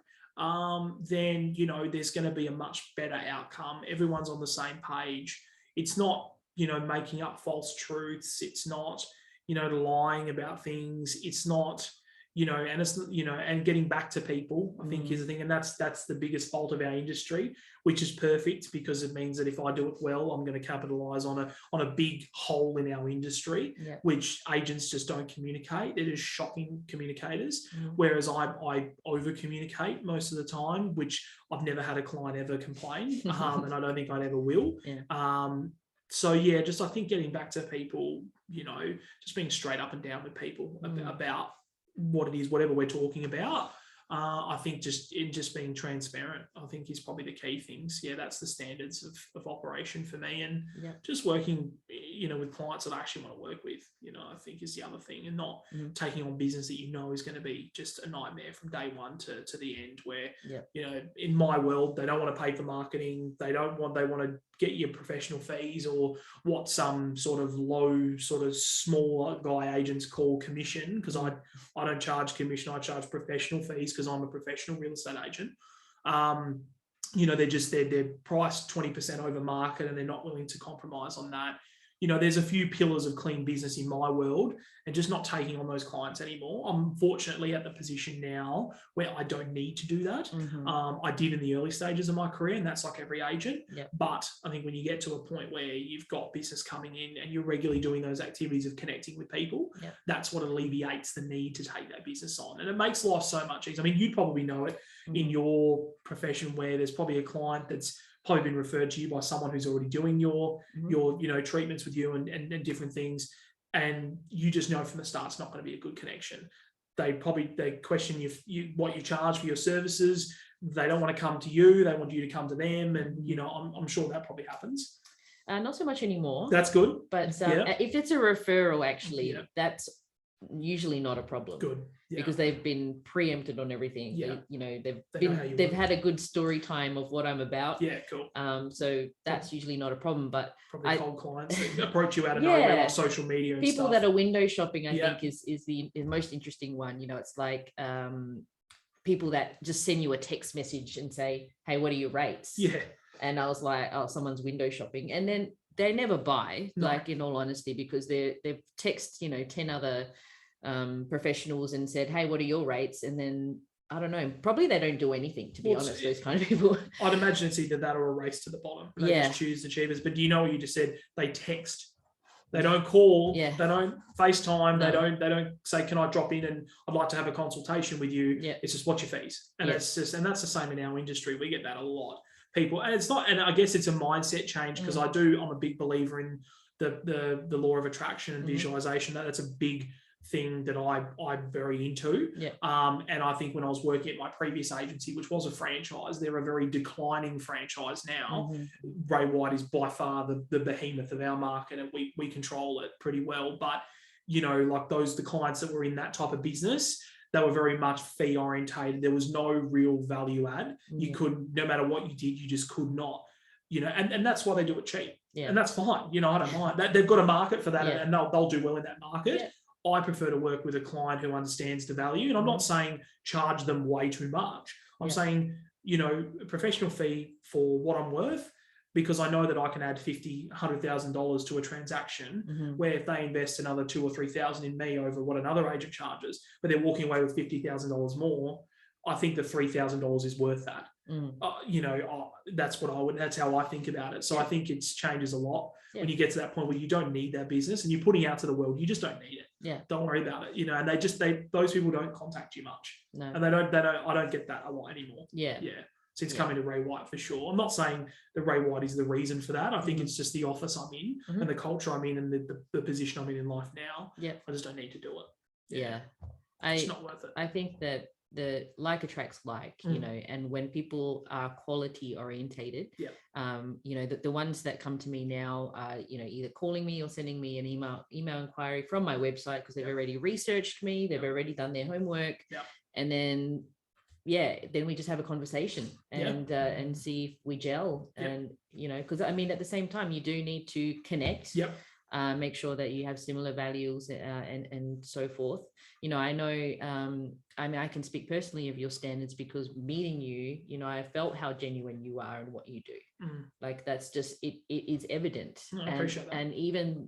then, there's going to be a much better outcome. Everyone's on the same page. It's not, making up false truths. It's not, lying about things. It's not, and it's, and getting back to people, I think is the thing. And that's the biggest fault of our industry, which is perfect, because it means that if I do it well, I'm going to capitalize on a big hole in our industry, which agents just don't communicate. It is shocking communicators. Whereas I over communicate most of the time, which I've never had a client ever complain. And I don't think I ever will. So yeah, just I think getting back to people, just being straight up and down with people about what it is, whatever we're talking about. I think just being transparent, I think, is probably the key things. Yeah, that's the standards of operation for me, and just working, with clients that I actually want to work with, I think is the other thing, and not taking on business that is going to be just a nightmare from day one to the end. Where in my world, they don't want to pay for marketing, they want to get your professional fees, or what some sort of low, sort of small guy agents call commission, because I don't charge commission, I charge professional fees because I'm a professional real estate agent. They're priced 20% over market, and they're not willing to compromise on that. There's a few pillars of clean business in my world, and just not taking on those clients anymore. I'm fortunately at the position now where I don't need to do that. I did in the early stages of my career, and that's like every agent. But I think when you get to a point where you've got business coming in and you're regularly doing those activities of connecting with people, that's what alleviates the need to take that business on. And it makes life so much easier. I mean, you probably know it in your profession, where there's probably a client that's probably been referred to you by someone who's already doing your treatments with you and different things, and you just know from the start it's not going to be a good connection. They question you what you charge for your services. They don't want to come to you, they want you to come to them, and I'm sure that probably happens. Not so much anymore. That's good. But if it's a referral, actually, that's usually not a problem. Good. Because they've been preempted on everything. They've had a good story time of what I'm about. Yeah, cool. So that's usually not a problem. But probably cold clients that approach you out of nowhere on social media and people stuff. that are window shopping, I think is the most interesting one. It's like people that just send you a text message and say, hey, what are your rates? And I was like, oh, someone's window shopping, and then they never buy. Like, in all honesty, because they've texted 10 other professionals and said, hey, what are your rates? And then I don't know, probably they don't do anything, to be honest, those kind of people. I'd imagine it's either that or a race to the bottom. They just choose the cheapest. But do you know what you just said? They text. They don't call. They don't FaceTime. No. They don't say, can I drop in and I'd like to have a consultation with you? It's just, what's your fees? And it's just, and that's the same in our industry. We get that a lot. People, and it's not, and I guess it's a mindset change, because I'm a big believer in the law of attraction and visualization. That's a big thing that I'm very into. And I think when I was working at my previous agency, which was a franchise, they're a very declining franchise now. Ray White is by far the behemoth of our market, and we control it pretty well. But like the clients that were in that type of business, they were very much fee orientated. There was no real value add. You couldn't, no matter what you did, you just could not. And that's why they do it cheap. And that's fine. I don't mind. They've got a market for that, and they'll do well in that market. I prefer to work with a client who understands the value. And I'm not saying charge them way too much. I'm saying, a professional fee for what I'm worth, because I know that I can add $50,000, $100,000 to a transaction, where if they invest another $2,000 or $3,000 in me over what another agent charges, but they're walking away with $50,000 more, I think the $3,000 is worth that. That's how I think about it. So I think it changes a lot when you get to that point where you don't need that business and you're putting out to the world. You just don't need it. Don't worry about it. And those people don't contact you much. No. And I don't get that a lot anymore. Since coming to Ray White, for sure. I'm not saying that Ray White is the reason for that. I think it's just the office I'm in and the culture I'm in and the position I'm in life now. I just don't need to do it. It's not worth it. I think that the like attracts like, and when people are quality orientated, the ones that come to me now are, either calling me or sending me an email inquiry from my website, because they've already researched me, they've already done their homework, and then we just have a conversation and see if we gel. And because at the same time, you do need to connect. Make sure that you have similar values and so forth. I know, I can speak personally of your standards, because meeting you, I felt how genuine you are and what you do. Like, that's just, it is evident. I appreciate that. And even,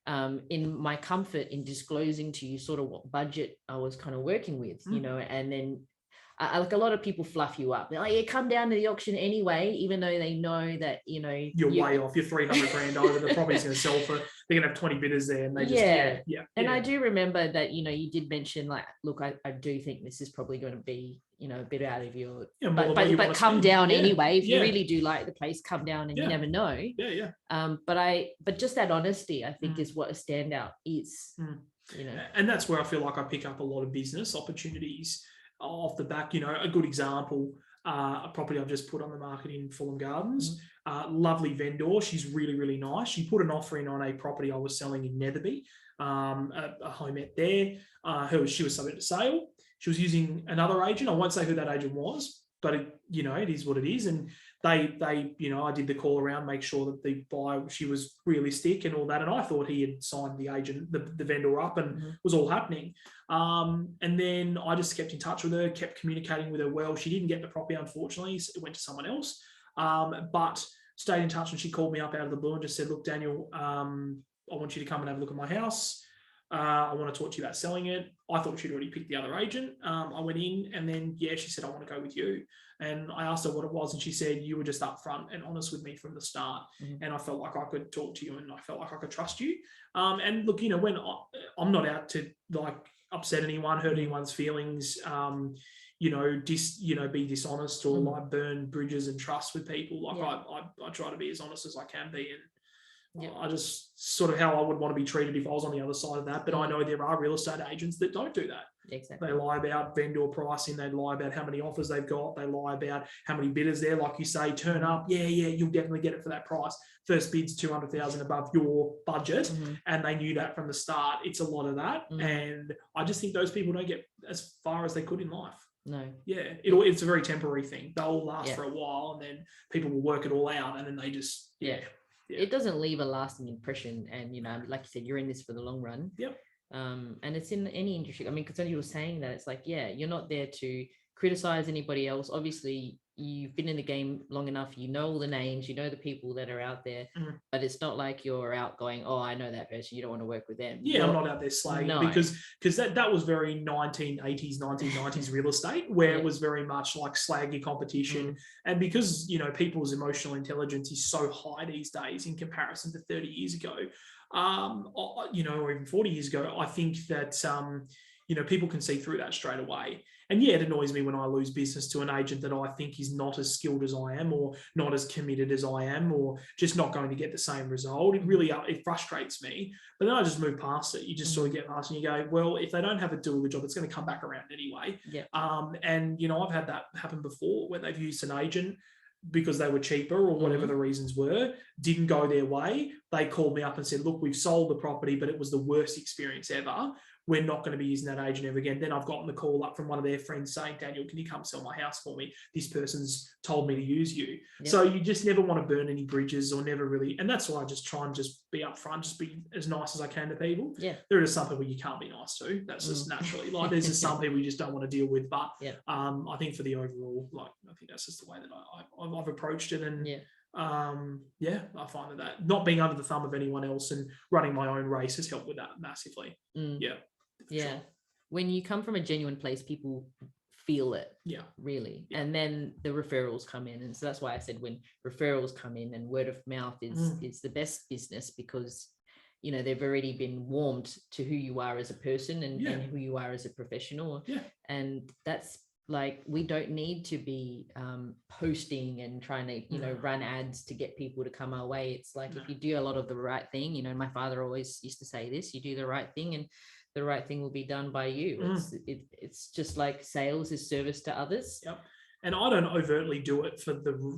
in my comfort in disclosing to you sort of what budget I was kind of working with, you know, and then like a lot of people fluff you up. They're like, yeah, come down to the auction anyway, even though they know that, you know, you're way off. You're 300 grand over. The property's going to sell for, they're going to have 20 bidders there, and they just, And I do remember that, you know, you did mention like, look, I do think this is probably going to be, you know, a bit out of your, but come down anyway. If you really do like the place, come down, and you never know. But just that honesty, I think, is what a standout is. You know, and that's where I feel like I pick up a lot of business opportunities off the back. You know, a good example, a property I've just put on the market in Fulham Gardens. Lovely vendor. She's really, really nice. She put an offer in on a property I was selling in Netherby, a homette there. She was subject to sale. She was using another agent. I won't say who that agent was, but it is what it is. And they, you know, I did the call around, make sure that the buyer, she was realistic and all that. And I thought he had signed the agent, the vendor up, and was all happening. And then I just kept in touch with her, kept communicating with her well. She didn't get the property, unfortunately. So it went to someone else. But stayed in touch, and she called me up out of the blue and just said, look, Daniel, I want you to come and have a look at my house. I want to talk to you about selling it. I thought she'd already picked the other agent. I went in, and then, she said, I want to go with you. And I asked her what it was, and she said, you were just upfront and honest with me from the start. And I felt like I could talk to you, and I felt like I could trust you. And look, you know, when I'm not out to like upset anyone, hurt anyone's feelings, you know, be dishonest or like burn bridges and trust with people. Like I try to be as honest as I can be. And I just sort of how I would want to be treated if I was on the other side of that. But I know there are real estate agents that don't do that. Exactly. They lie about vendor pricing. They lie about how many offers they've got. They lie about how many bidders there. Like you say, turn up. Yeah, you'll definitely get it for that price. First bid's 200,000 above your budget. And they knew that from the start. It's a lot of that. And I just think those people don't get as far as they could in life. No. Yeah. It's a very temporary thing. They'll last for a while, and then people will work it all out, and then they just, it doesn't leave a lasting impression. And, you know, like you said, you're in this for the long run. And it's in any industry. I mean, because when you were saying that, it's like, you're not there to criticize anybody else. Obviously, you've been in the game long enough. You know all the names. You know the people that are out there. But it's not like you're out going, oh, I know that person. You don't want to work with them. I'm not out there slagging because that was very 1980s, 1990s real estate, where it was very much like slag your competition. And because, you know, people's emotional intelligence is so high these days in comparison to 30 years ago, you know, or even 40 years ago, I think that, you know, people can see through that straight away. And it annoys me when I lose business to an agent that I think is not as skilled as I am, or not as committed as I am, or just not going to get the same result. It frustrates me. But then I just move past it. You just sort of get past and you go, well, if they don't have a do a good job, it's going to come back around anyway. And, you know, I've had that happen before where they've used an agent because they were cheaper or whatever the reasons were, didn't go their way. They called me up and said, look, we've sold the property, but it was the worst experience ever. We're not going to be using that agent ever again. Then I've gotten the call up from one of their friends saying, Daniel, can you come sell my house for me? This person's told me to use you. So you just never want to burn any bridges, or never really. And that's why I just try and just be upfront, just be as nice as I can to people. There are some people you can't be nice to. That's just naturally. Like there's just some people you just don't want to deal with. But I think for the overall, like I think that's just the way that I've approached it. And I find that not being under the thumb of anyone else and running my own race has helped with that massively. Sure. When you come from a genuine place, people feel it. Really. And then the referrals come in. And so that's why I said when referrals come in, and word of mouth is the best business, because, you know, they've already been warmed to who you are as a person and who you are as a professional. And that's like, we don't need to be posting and trying to, you know, run ads to get people to come our way. It's like, if you do a lot of the right thing, you know, my father always used to say this, you do the right thing and the right thing will be done by you. It's just like sales is service to others. And I don't overtly do it for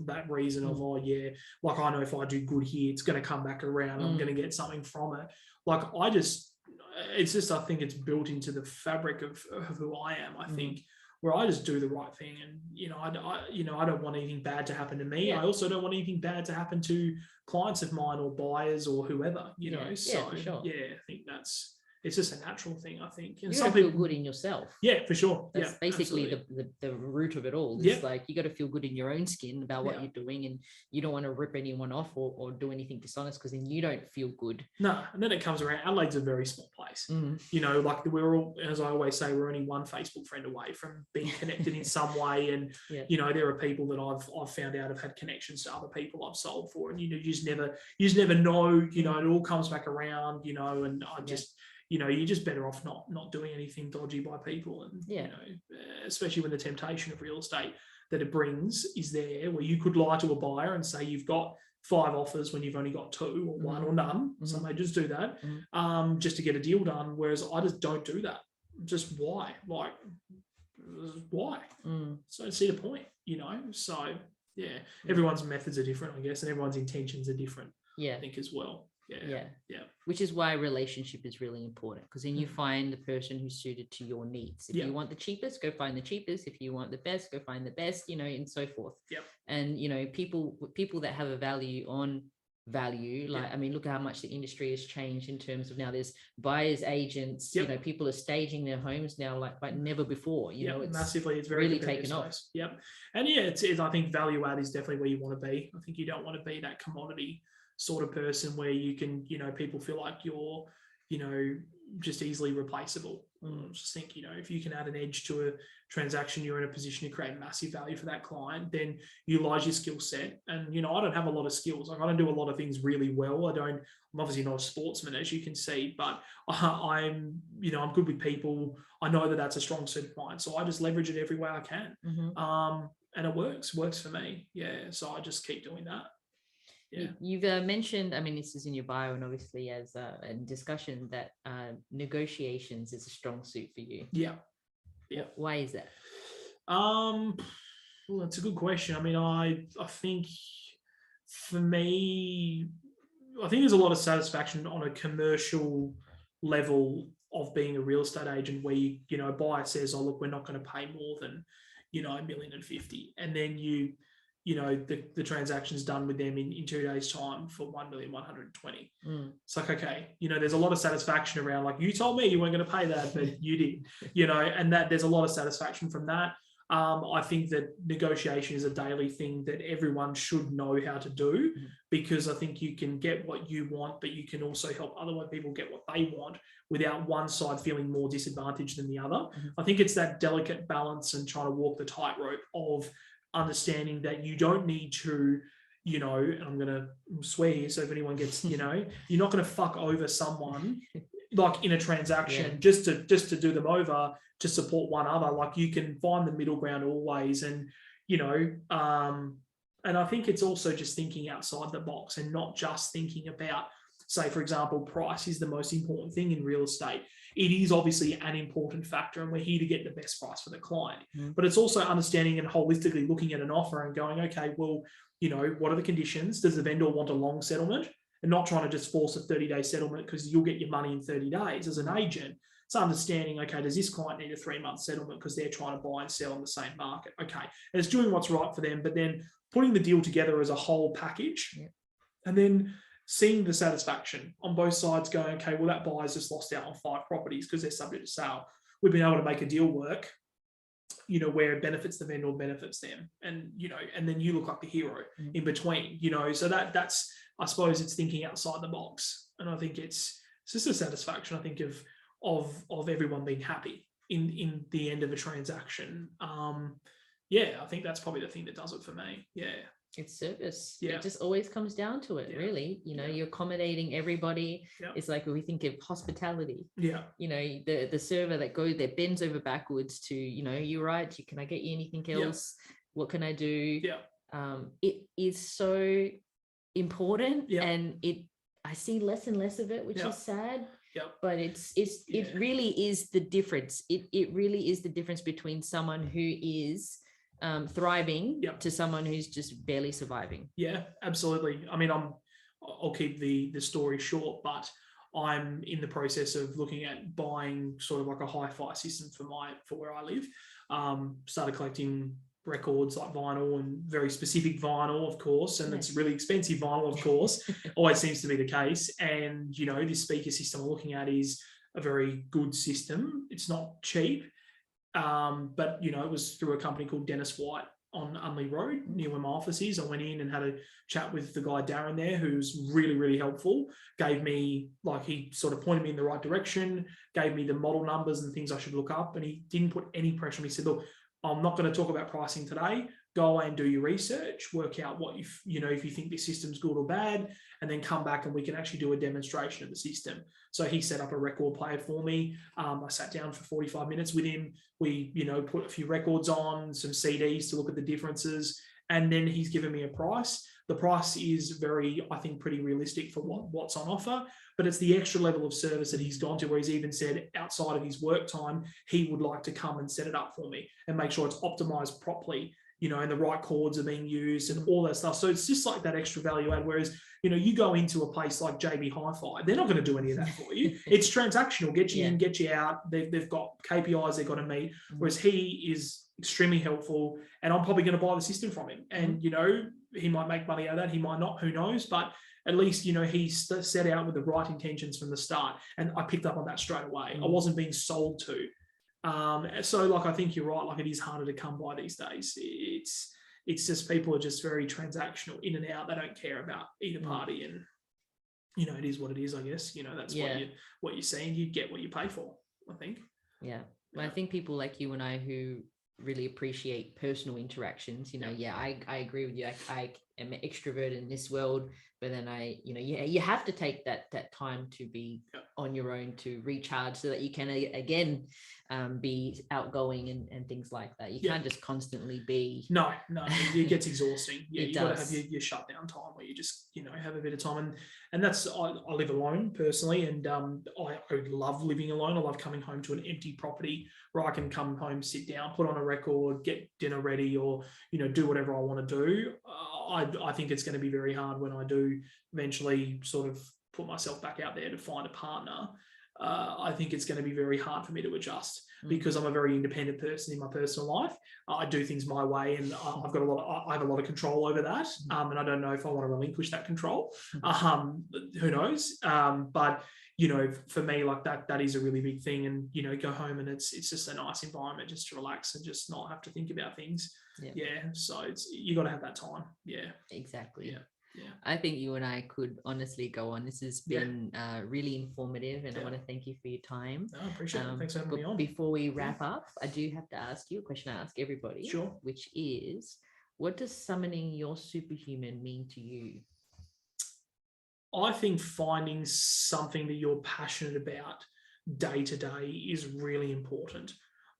that reason of, like I know if I do good here, it's going to come back around. I'm going to get something from it. Like I think it's built into the fabric of who I am, I think, where I just do the right thing. And, you know, I don't want anything bad to happen to me. I also don't want anything bad to happen to clients of mine or buyers or whoever, you know? So, for sure. I think that's it's just a natural thing, I think. And you some gotta feel people good in yourself. Yeah, for sure. That's basically the root of it all. It's like you got to feel good in your own skin about what you're doing, and you don't want to rip anyone off or do anything dishonest, because then you don't feel good. No, and then it comes around. Adelaide's a very small place. You know, like we're all, as I always say, we're only one Facebook friend away from being connected in some way. And you know, there are people that I've found out have had connections to other people I've sold for, and you know, you just never know. You know, it all comes back around. You know, and I just. You know, you're just better off not doing anything dodgy by people. And, you know, especially when the temptation of real estate that it brings is there, where you could lie to a buyer and say you've got 5 offers when you've only got 2 or 1 or none. Some may just do that just to get a deal done. Whereas I just don't do that. Just why? Like, why? So I don't see the point, you know? So, everyone's methods are different, I guess, and everyone's intentions are different, I think, as well. Yeah. Which is why relationship is really important, because then you find the person who's suited to your needs. If you want the cheapest, go find the cheapest. If you want the best, go find the best, you know, and so forth. And you know, people that have a value, like, I mean, look at how much the industry has changed in terms of now there's buyers agents, you know, people are staging their homes now like never before, you know, it's massively, it's very really taken off. And it's I think value add is definitely where you want to be. I think you don't want to be that commodity sort of person where you can, you know, people feel like you're, you know, just easily replaceable. I just think, you know, if you can add an edge to a transaction, you're in a position to create massive value for that client, then utilize your skill set. And, you know, I don't have a lot of skills. Like, I don't do a lot of things really well. I'm obviously not a sportsman, as you can see, but I'm, you know, I'm good with people. I know that that's a strong suit of mine. So I just leverage it every way I can. And it works for me. So I just keep doing that. You've mentioned, I mean, this is in your bio and obviously as a discussion, that negotiations is a strong suit for you. Why is that? Well, that's a good question. I mean, I think for me, I think there's a lot of satisfaction on a commercial level of being a real estate agent, where you know, a buyer says, oh, look, we're not going to pay more than, you know, $1,050,000, and then you know, the transaction's done with them in 2 days' time for $1,120,000. It's like, okay, you know, there's a lot of satisfaction around, like, you told me you weren't going to pay that, but you did, you know, and that there's a lot of satisfaction from that. I think that negotiation is a daily thing that everyone should know how to do, because I think you can get what you want, but you can also help other people get what they want without one side feeling more disadvantaged than the other. I think it's that delicate balance and trying to walk the tightrope of understanding that you don't need to, you know, and I'm going to swear here, so if anyone gets, you know, you're not going to fuck over someone like in a transaction just to do them over to support one other. Like, you can find the middle ground always. And, you know, and I think it's also just thinking outside the box and not just thinking about, say, for example, price is the most important thing in real estate. It is obviously an important factor, and we're here to get the best price for the client. But it's also understanding and holistically looking at an offer and going, okay, well, you know, what are the conditions? Does the vendor want a long settlement? And not trying to just force a 30-day settlement because you'll get your money in 30 days as an agent. It's understanding, okay, does this client need a 3-month settlement because they're trying to buy and sell in the same market? Okay, and it's doing what's right for them, but then putting the deal together as a whole package, and then seeing the satisfaction on both sides, going, okay, well, that buyer's just lost out on 5 properties because they're subject to sale. We've been able to make a deal work, you know, where it benefits the vendor, benefits them. And, you know, and then you look like the hero in between, you know, so that's, I suppose it's thinking outside the box. And I think it's just a satisfaction, I think, of everyone being happy in the end of a transaction. I think that's probably the thing that does it for me. It's service. It just always comes down to it, really. You know, you're accommodating everybody. It's like when we think of hospitality. You know, the server that bends over backwards to, you know, you're right, can I get you anything else? What can I do? It is so important, and I see less and less of it, which is sad. But it really is the difference. It really is the difference between someone who is thriving to someone who's just barely surviving. Absolutely. I mean, I'll keep the story short, but I'm in the process of looking at buying sort of like a hi-fi system for where I live. Started collecting records like vinyl, and very specific vinyl, of course, and it's really expensive vinyl, of course. Always seems to be the case. And, you know, this speaker system I'm looking at is a very good system. It's not cheap, but it was through a company called Dennis White on Unley Road, near where my office is. I went in and had a chat with the guy Darren there, who's really, really helpful. Gave me, he sort of pointed me in the right direction, gave me the model numbers and things I should look up, and he didn't put any pressure on me. He said, look, I'm not going to talk about pricing today. Go away and do your research, work out what if you think this system's good or bad, and then come back and we can actually do a demonstration of the system. So he set up a record player for me. I sat down for 45 minutes with him. We, put a few records on, some CDs to look at the differences, and then he's given me a price. The price is very, I think, pretty realistic for what's on offer, but it's the extra level of service that he's gone to, where he's even said outside of his work time, he would like to come and set it up for me and make sure it's optimized properly, and the right chords are being used and all that stuff. So it's just like that extra value add. Whereas, you go into a place like JB Hi-Fi, they're not going to do any of that for you. It's transactional, get you in, get you out. They've got KPIs they've got to meet. Whereas he is extremely helpful, and I'm probably going to buy the system from him. And, he might make money out of that. He might not, who knows? But at least, he set out with the right intentions from the start. And I picked up on that straight away. I wasn't being sold to. So I think you're right. It is harder to come by these days. It's just people are just very transactional, in and out. They don't care about either party, and it is what it is. I guess that's what you're seeing. You get what you pay for, I think. Yeah. Well, I think people like you and I who really appreciate personal interactions. I agree with you. I am an extrovert in this world, but then you have to take that time to be on your own, to recharge, so that you can again be outgoing and things like that. You can't just constantly be. No, it gets exhausting. You got to have your shutdown time where you just have a bit of time, and that's I live alone personally, and I love living alone. I love coming home to an empty property where I can come home, sit down, put on a record, get dinner ready, or do whatever I want to do. I think it's going to be very hard when I do eventually sort of put myself back out there to find a partner. I think it's going to be very hard for me to adjust because I'm a very independent person in my personal life. I do things my way, and I have a lot of control over that. And I don't know if I want to relinquish that control. Who knows? But for me, that is a really big thing. And go home and it's just a nice environment just to relax and just not have to think about things. So you got to have that time. Exactly. Yeah. I think you and I could honestly go on. This has been really informative, and I want to thank you for your time. I appreciate it. Thanks for having me on. Before we wrap up, I do have to ask you a question I ask everybody, sure, which is, what does summoning your superhuman mean to you? I think finding something that you're passionate about day to day is really important.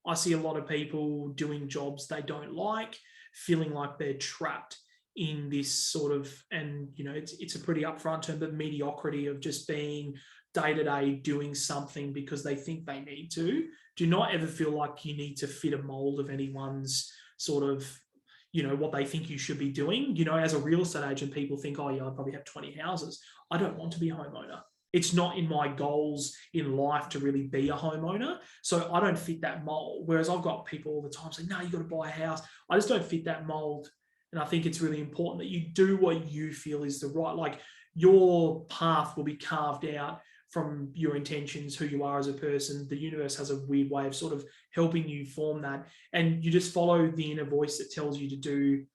I see a lot of people doing jobs they don't like, feeling like they're trapped in this sort of, and it's a pretty upfront term, but mediocrity of just being day to day doing something because they think they need to. Do not ever feel like you need to fit a mold of anyone's sort of, what they think you should be doing. As a real estate agent, people think, oh yeah, I probably have 20 houses. I don't want to be a homeowner. It's not in my goals in life to really be a homeowner. So I don't fit that mold. Whereas I've got people all the time saying, no, you got to buy a house. I just don't fit that mold. And I think it's really important that you do what you feel is the right, your path will be carved out from your intentions, who you are as a person. The universe has a weird way of sort of helping you form that. And you just follow the inner voice that tells you to do,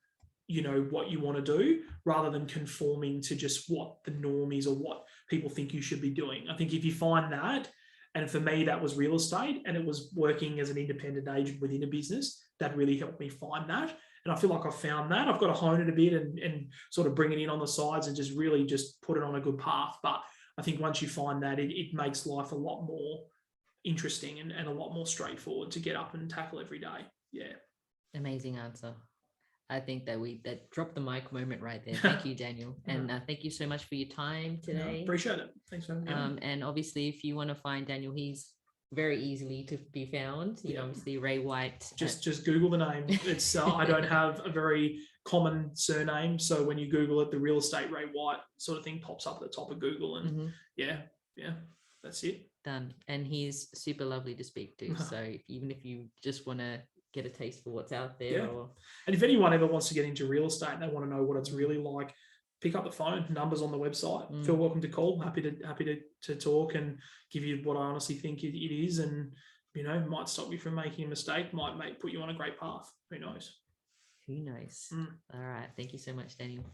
what you want to do, rather than conforming to just what the norm is or what people think you should be doing. I think if you find that, and for me, that was real estate, and it was working as an independent agent within a business, that really helped me find that. And I feel like I've found that. I've got to hone it a bit and sort of bring it in on the sides and just really just put it on a good path. But I think once you find that, it makes life a lot more interesting and a lot more straightforward to get up and tackle every day. Yeah. Amazing answer. I think that dropped the mic moment right there. Thank you, Daniel. And thank you so much for your time today. Appreciate it. Thanks for having me on. And obviously, if you want to find Daniel, he's very easily to be found. Obviously Ray White. Just Google the name. It's I don't have a very common surname, so when you Google it, the real estate Ray White sort of thing pops up at the top of Google, and that's it. Done. And he's super lovely to speak to. So even if you just want to get a taste for what's out there, and if anyone ever wants to get into real estate and they want to know what it's really like pick up the phone. Numbers on the website. Feel welcome to call. Happy to talk and give you what I honestly think it is, and might stop you from making a mistake. Might put you on a great path. Who knows? Who knows? All right. Thank you so much, Daniel.